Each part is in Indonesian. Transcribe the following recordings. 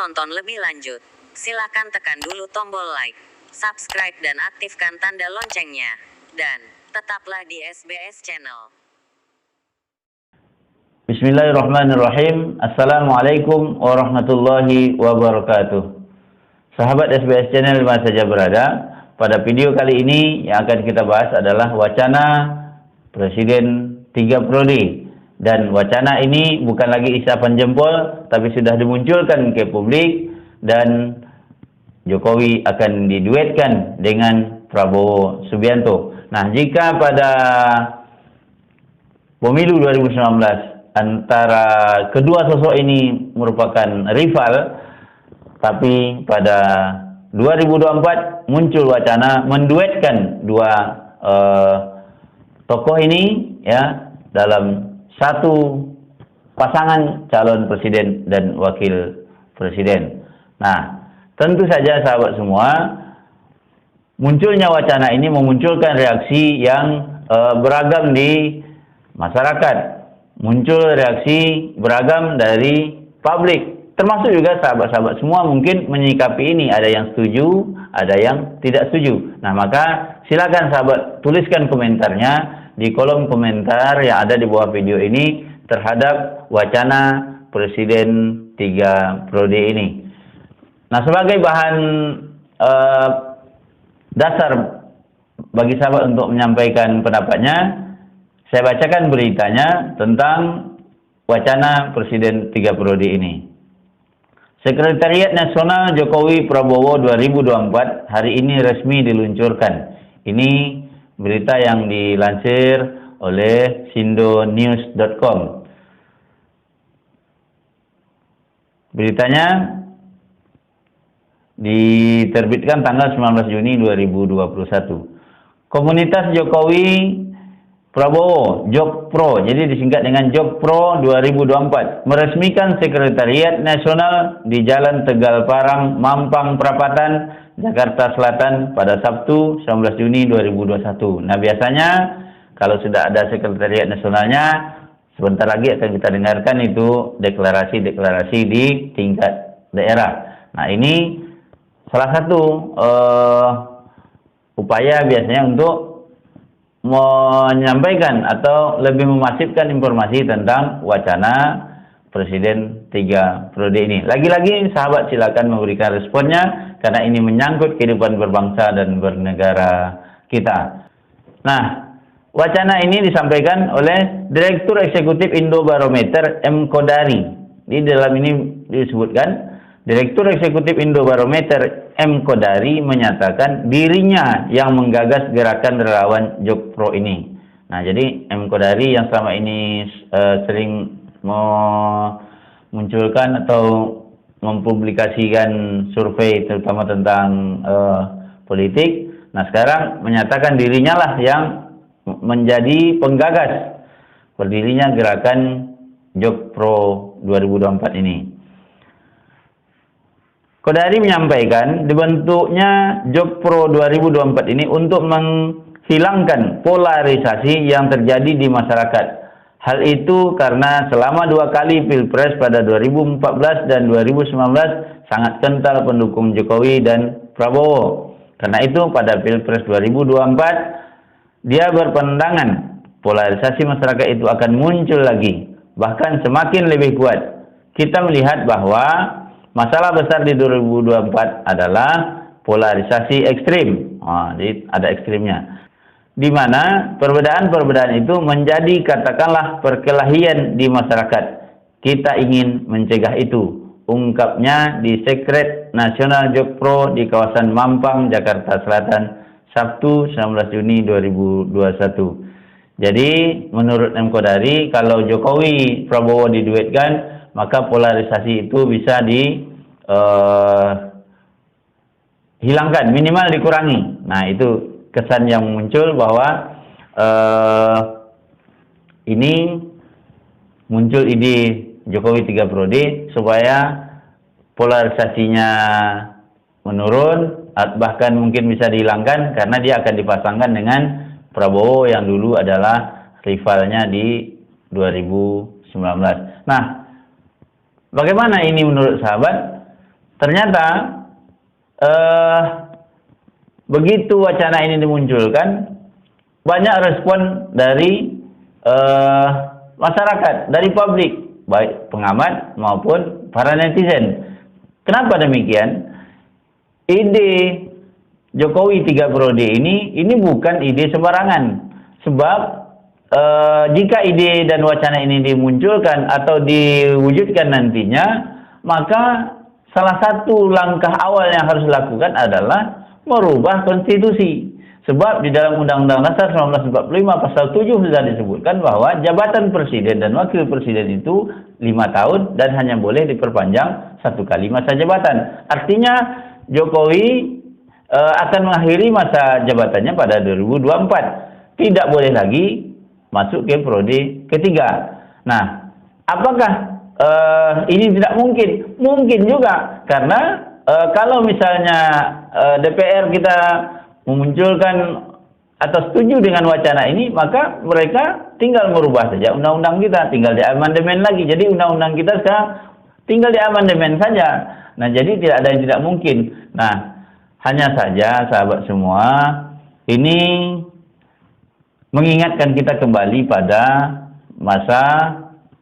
nonton lebih lanjut, silakan tekan dulu tombol like, subscribe dan aktifkan tanda loncengnya. Dan tetaplah di SBS Channel. Bismillahirrahmanirrahim. Assalamualaikum warahmatullahi wabarakatuh. Sahabat SBS Channel di mana saja berada, pada video kali ini yang akan kita bahas adalah wacana Presiden 3 Periode. Dan wacana ini bukan lagi isapan jempol, tapi sudah dimunculkan ke publik dan Jokowi akan diduetkan dengan Prabowo Subianto. Nah, jika pada pemilu 2019 antara kedua sosok ini merupakan rival, tapi pada 2024 muncul wacana menduetkan dua tokoh ini ya dalam satu pasangan calon presiden dan wakil presiden. Nah, tentu saja sahabat semua, munculnya wacana ini memunculkan reaksi yang beragam di masyarakat. Muncul reaksi beragam dari publik, termasuk juga sahabat-sahabat semua mungkin menyikapi ini. Ada yang setuju, ada yang tidak setuju. Nah, maka silakan sahabat tuliskan komentarnya di kolom komentar yang ada di bawah video ini terhadap wacana Presiden 3 Periode ini. Nah, sebagai bahan dasar bagi sahabat untuk menyampaikan pendapatnya, saya bacakan beritanya tentang wacana Presiden 3 Periode ini. Sekretariat Nasional Jokowi Prabowo 2024 hari ini resmi diluncurkan. Ini berita yang dilansir oleh sindonews.com. Beritanya diterbitkan tanggal 19 Juni 2021. Komunitas Jokowi Prabowo, Jokpro, jadi disingkat dengan Jokpro 2024, meresmikan Sekretariat Nasional di Jalan Tegal Parang, Mampang Perapatan, Jakarta Selatan pada Sabtu 19 Juni 2021. Nah, biasanya kalau sudah ada Sekretariat Nasionalnya, sebentar lagi akan kita dengarkan itu deklarasi-deklarasi di tingkat daerah. Nah, ini salah satu upaya biasanya untuk menyampaikan atau lebih memasifkan informasi tentang wacana Presiden 3 Periode ini. Lagi-lagi sahabat silakan memberikan responnya karena ini menyangkut kehidupan berbangsa dan bernegara kita. Nah, wacana ini disampaikan oleh Direktur Eksekutif Indobarometer M. Kodari. Di dalam ini disebutkan Direktur Eksekutif Indobarometer M. Kodari menyatakan dirinya yang menggagas gerakan relawan Jokpro ini. Nah, jadi M. Kodari yang selama ini sering memunculkan atau mempublikasikan survei terutama tentang politik. Nah, sekarang menyatakan dirinya lah yang menjadi penggagas berdirinya gerakan Jokpro 2024 ini. Kodari menyampaikan dibentuknya Jokpro 2024 ini untuk menghilangkan polarisasi yang terjadi di masyarakat. Hal itu karena selama 2 kali Pilpres pada 2014 dan 2019 sangat kental pendukung Jokowi dan Prabowo. Karena itu pada Pilpres 2024 dia berpandangan polarisasi masyarakat itu akan muncul lagi, bahkan semakin lebih kuat. Kita melihat bahwa masalah besar di 2024 adalah polarisasi ekstrim. Jadi ada ekstrimnya. Di mana perbedaan-perbedaan itu menjadi katakanlah perkelahian di masyarakat. Kita ingin mencegah itu. Ungkapnya di Sekret Nasional Jokpro di kawasan Mampang, Jakarta Selatan, Sabtu 19 Juni 2021. Jadi menurut M. Kodari, kalau Jokowi Prabowo diduetkan, maka polarisasi itu bisa dihilangkan, minimal dikurangi. Nah, itu kesan yang muncul bahwa ini muncul ide Jokowi 3 Periode supaya polarisasinya menurun, bahkan mungkin bisa dihilangkan karena dia akan dipasangkan dengan Prabowo yang dulu adalah rivalnya di 2019. Nah, bagaimana ini menurut sahabat? ternyata begitu wacana ini dimunculkan, banyak respon dari masyarakat, dari publik, baik pengamat maupun para netizen. Kenapa demikian? Ide Jokowi 3 periode ini bukan ide sembarangan. Sebab jika ide dan wacana ini dimunculkan atau diwujudkan nantinya, maka salah satu langkah awal yang harus dilakukan adalah merubah konstitusi. Sebab di dalam Undang-Undang Dasar 1945 pasal 7 sudah disebutkan bahwa jabatan presiden dan wakil presiden itu 5 tahun dan hanya boleh diperpanjang 1 kali masa jabatan. Artinya Jokowi akan mengakhiri masa jabatannya pada 2024. Tidak boleh lagi masuk ke periode ketiga. Nah, apakah ini tidak mungkin? Mungkin juga, karena kalau misalnya DPR kita memunculkan atau setuju dengan wacana ini, maka mereka tinggal merubah saja undang-undang kita, tinggal diamandemen lagi. Jadi undang-undang kita sekarang tinggal diamandemen saja. Nah, jadi tidak ada yang tidak mungkin. Nah, hanya saja sahabat semua, ini mengingatkan kita kembali pada masa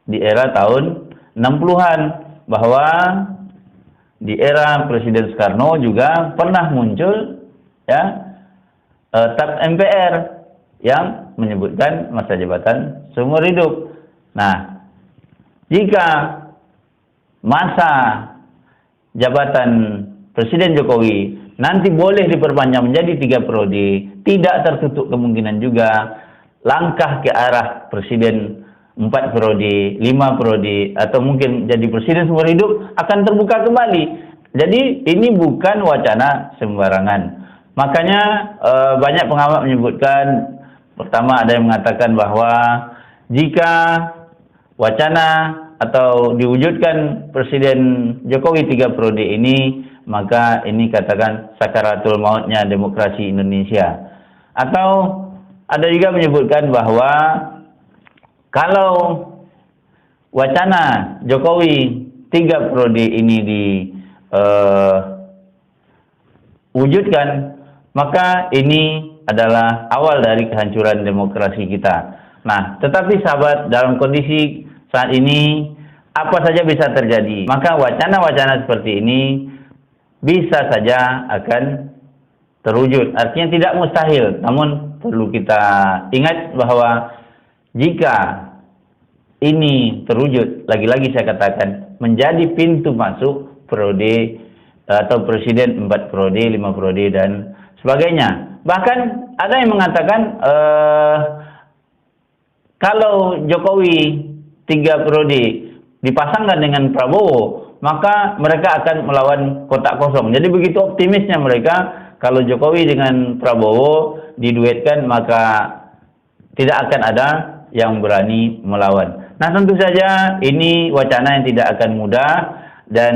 di era tahun 60-an, bahwa di era Presiden Soekarno juga pernah muncul TAP MPR yang menyebutkan masa jabatan seumur hidup. Nah, jika masa jabatan Presiden Jokowi nanti boleh diperpanjang menjadi 3 periode, tidak tertutup kemungkinan juga langkah ke arah Presiden 4 periode, 5 periode, atau mungkin jadi Presiden seumur hidup akan terbuka kembali. Jadi ini bukan wacana sembarangan. Makanya banyak pengamat menyebutkan, pertama ada yang mengatakan bahwa jika wacana atau diwujudkan Presiden Jokowi 3 periode ini, maka ini katakan sakaratul mautnya demokrasi Indonesia. Atau ada juga menyebutkan bahwa kalau wacana Jokowi 3 periode ini diwujudkan, maka ini adalah awal dari kehancuran demokrasi kita. Nah, tetapi sahabat, dalam kondisi saat ini apa saja bisa terjadi. Maka wacana-wacana seperti ini bisa saja akan terwujud. Artinya tidak mustahil, namun perlu kita ingat bahwa jika ini terwujud, lagi-lagi saya katakan, menjadi pintu masuk periode atau Presiden 4 periode, 5 periode, dan sebagainya. Bahkan ada yang mengatakan kalau Jokowi 3 periode dipasangkan dengan Prabowo, maka mereka akan melawan kotak kosong. Jadi begitu optimisnya mereka, kalau Jokowi dengan Prabowo diduetkan, maka tidak akan ada yang berani melawan. Nah, tentu saja ini wacana yang tidak akan mudah dan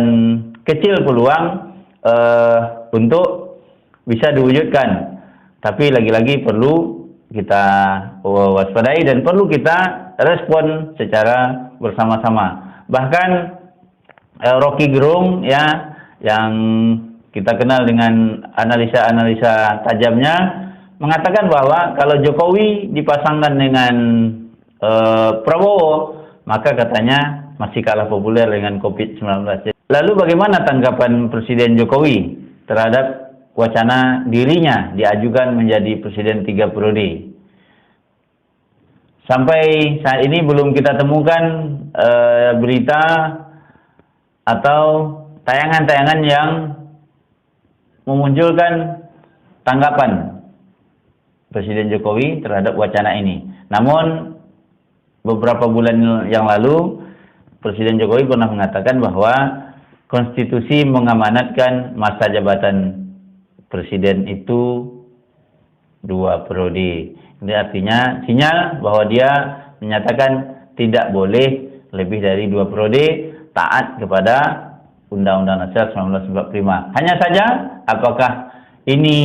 kecil peluang untuk bisa diwujudkan. Tapi lagi-lagi perlu kita waspadai dan perlu kita respon secara bersama-sama. Bahkan Rocky Gerung yang kita kenal dengan analisa-analisa tajamnya mengatakan bahwa kalau Jokowi dipasangkan dengan Prabowo, maka katanya masih kalah populer dengan COVID-19. Lalu bagaimana tanggapan Presiden Jokowi terhadap wacana dirinya diajukan menjadi Presiden 3 periode? Sampai saat ini belum kita temukan berita atau tayangan-tayangan yang memunculkan tanggapan Presiden Jokowi terhadap wacana ini. Namun beberapa bulan yang lalu Presiden Jokowi pernah mengatakan bahwa konstitusi mengamanatkan masa jabatan presiden itu 2 periode. Ini artinya sinyal bahwa dia menyatakan tidak boleh lebih dari 2 periode, taat kepada Undang-Undang Dasar 1945. Hanya saja apakah ini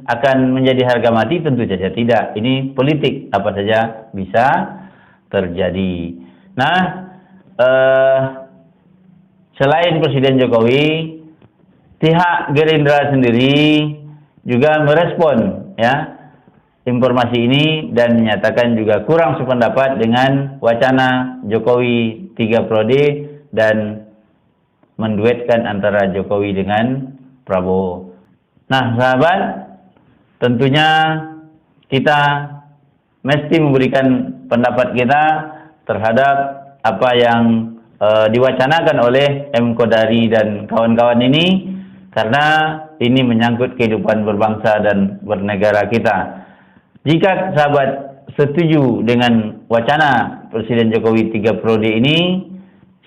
akan menjadi harga mati? Tentu saja tidak. Ini politik, apa saja bisa terjadi. Nah, selain Presiden Jokowi, pihak Gerindra sendiri juga merespon ya informasi ini dan menyatakan juga kurang sependapat dengan wacana Jokowi 3 periode dan menduetkan antara Jokowi dengan Prabowo. Nah, sahabat, tentunya kita mesti memberikan pendapat kita terhadap apa yang diwacanakan oleh M. Kodari dan kawan-kawan ini, karena ini menyangkut kehidupan berbangsa dan bernegara kita. Jika sahabat setuju dengan wacana Presiden Jokowi 3 periode ini,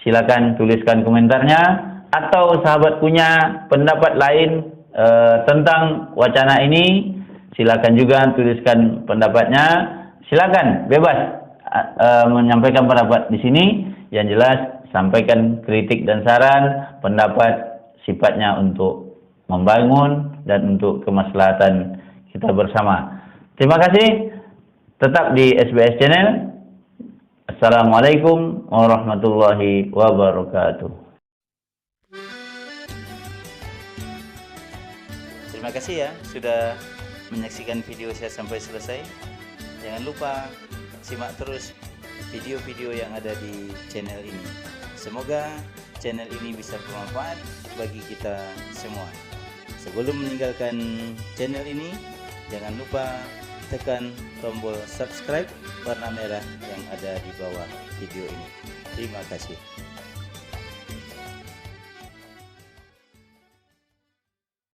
silakan tuliskan komentarnya, atau sahabat punya pendapat lain tentang wacana ini, silakan juga tuliskan pendapatnya. Silakan bebas menyampaikan pendapat di sini. Yang jelas sampaikan kritik dan saran, pendapat sifatnya untuk membangun dan untuk kemaslahatan kita bersama. Terima kasih. Tetap di SBS Channel. Assalamualaikum warahmatullahi wabarakatuh. Terima kasih ya sudah menyaksikan video saya sampai selesai. Jangan lupa simak terus video-video yang ada di channel ini. Semoga channel ini bisa bermanfaat bagi kita semua. Sebelum meninggalkan channel ini, jangan lupa tekan tombol subscribe warna merah yang ada di bawah video ini. Terima kasih.